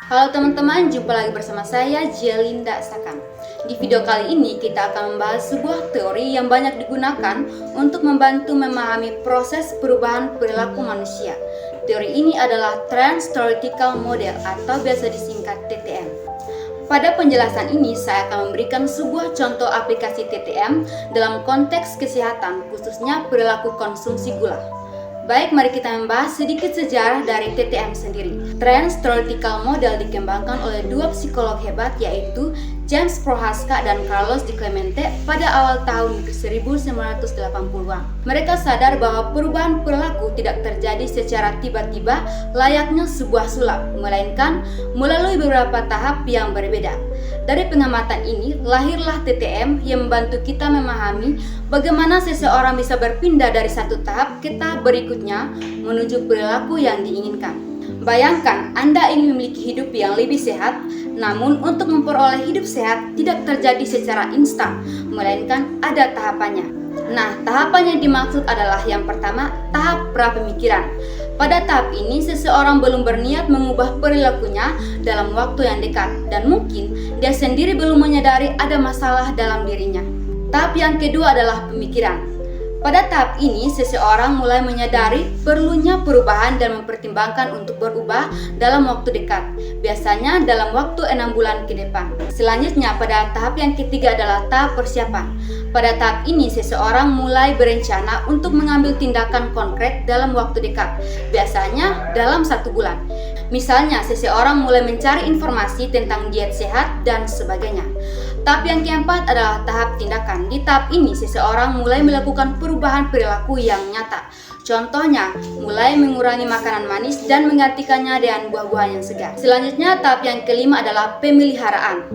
Halo teman-teman, jumpa lagi bersama saya Jelinda Sakam. Di video kali ini kita akan membahas sebuah teori yang banyak digunakan untuk membantu memahami proses perubahan perilaku manusia. Teori ini adalah Trans Theoretical Model atau biasa disingkat TTM. Pada penjelasan ini saya akan memberikan sebuah contoh aplikasi TTM dalam konteks kesehatan, khususnya perilaku konsumsi gula. Baik, mari kita membahas sedikit sejarah dari TTM sendiri. Trans Theoretical Model dikembangkan oleh dua psikolog hebat, yaitu James Prohaska dan Carlos Di Clemente pada awal tahun 1980-an. Mereka sadar bahwa perubahan perilaku tidak terjadi secara tiba-tiba layaknya sebuah sulap, melainkan melalui beberapa tahap yang berbeda. Dari pengamatan ini, lahirlah TTM yang membantu kita memahami bagaimana seseorang bisa berpindah dari satu tahap ke tahap berikutnya menuju perilaku yang diinginkan. Bayangkan Anda ingin memiliki hidup yang lebih sehat, namun untuk memperoleh hidup sehat tidak terjadi secara instan, melainkan ada tahapannya. Nah, tahapan yang dimaksud adalah yang pertama, tahap pra-pemikiran. Pada tahap ini, seseorang belum berniat mengubah perilakunya dalam waktu yang dekat, dan mungkin dia sendiri belum menyadari ada masalah dalam dirinya. Tahap yang kedua adalah pemikiran. Pada tahap ini, seseorang mulai menyadari perlunya perubahan dan mempertimbangkan untuk berubah dalam waktu dekat, biasanya dalam waktu 6 bulan ke depan. Selanjutnya, pada tahap yang ketiga adalah tahap persiapan. Pada tahap ini, seseorang mulai berencana untuk mengambil tindakan konkret dalam waktu dekat, biasanya dalam 1 bulan. Misalnya, seseorang mulai mencari informasi tentang diet sehat dan sebagainya. Tahap yang keempat adalah tahap tindakan. Di tahap ini, seseorang mulai melakukan perubahan perilaku yang nyata. Contohnya, mulai mengurangi makanan manis dan menggantikannya dengan buah-buahan yang segar. Selanjutnya, tahap yang kelima adalah pemeliharaan.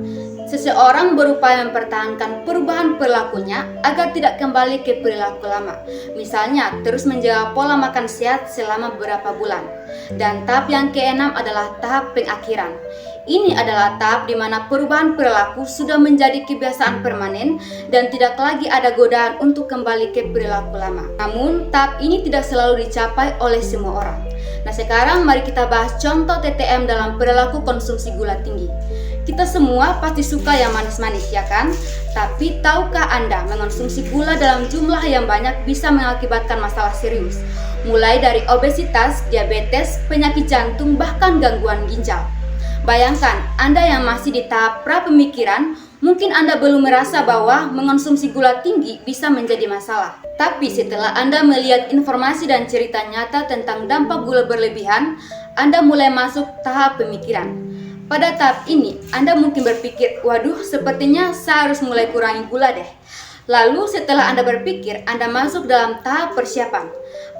Seseorang berupaya mempertahankan perubahan perilakunya agar tidak kembali ke perilaku lama. Misalnya, terus menjaga pola makan sehat selama beberapa bulan. Dan tahap yang keenam adalah tahap pengakhiran. Ini adalah tahap di mana perubahan perilaku sudah menjadi kebiasaan permanen dan tidak lagi ada godaan untuk kembali ke perilaku lama. Namun, tahap ini tidak selalu dicapai oleh semua orang. Nah, sekarang mari kita bahas contoh TTM dalam perilaku konsumsi gula tinggi. Kita semua pasti suka yang manis-manis, ya kan? Tapi tahukah Anda, mengonsumsi gula dalam jumlah yang banyak bisa mengakibatkan masalah serius, mulai dari obesitas, diabetes, penyakit jantung, bahkan gangguan ginjal. Bayangkan, Anda yang masih di tahap pra-pemikiran, mungkin Anda belum merasa bahwa mengonsumsi gula tinggi bisa menjadi masalah. Tapi setelah Anda melihat informasi dan cerita nyata tentang dampak gula berlebihan, Anda mulai masuk tahap pemikiran. Pada tahap ini, Anda mungkin berpikir, waduh, sepertinya saya harus mulai kurangi gula deh. Lalu setelah Anda berpikir, Anda masuk dalam tahap persiapan.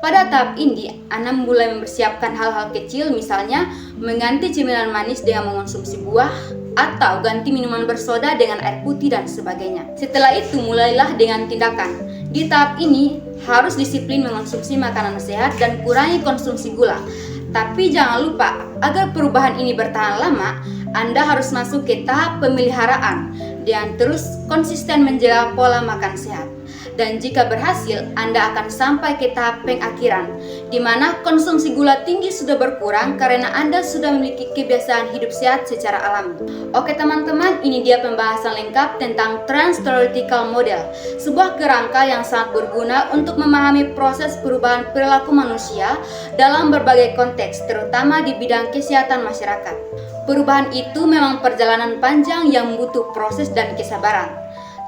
Pada tahap ini, Anda mulai mempersiapkan hal-hal kecil, misalnya mengganti cemilan manis dengan mengonsumsi buah, atau ganti minuman bersoda dengan air putih dan sebagainya. Setelah itu, mulailah dengan tindakan. Di tahap ini, harus disiplin mengonsumsi makanan sehat dan kurangi konsumsi gula. Tapi jangan lupa, agar perubahan ini bertahan lama, Anda harus masuk ke tahap pemeliharaan dan terus konsisten menjaga pola makan sehat. Dan jika berhasil, Anda akan sampai ke tahap pengakhiran, di mana konsumsi gula tinggi sudah berkurang karena Anda sudah memiliki kebiasaan hidup sehat secara alami. Oke teman-teman, ini dia pembahasan lengkap tentang Trans Theoretical Model, sebuah kerangka yang sangat berguna untuk memahami proses perubahan perilaku manusia dalam berbagai konteks, terutama di bidang kesehatan masyarakat. Perubahan itu memang perjalanan panjang yang butuh proses dan kesabaran.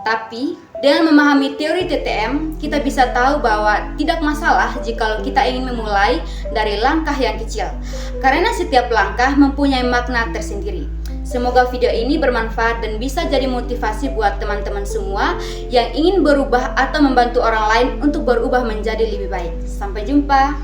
Tapi, dengan memahami teori TTM, kita bisa tahu bahwa tidak masalah jika kita ingin memulai dari langkah yang kecil, karena setiap langkah mempunyai makna tersendiri. Semoga video ini bermanfaat dan bisa jadi motivasi buat teman-teman semua yang ingin berubah atau membantu orang lain untuk berubah menjadi lebih baik. Sampai jumpa!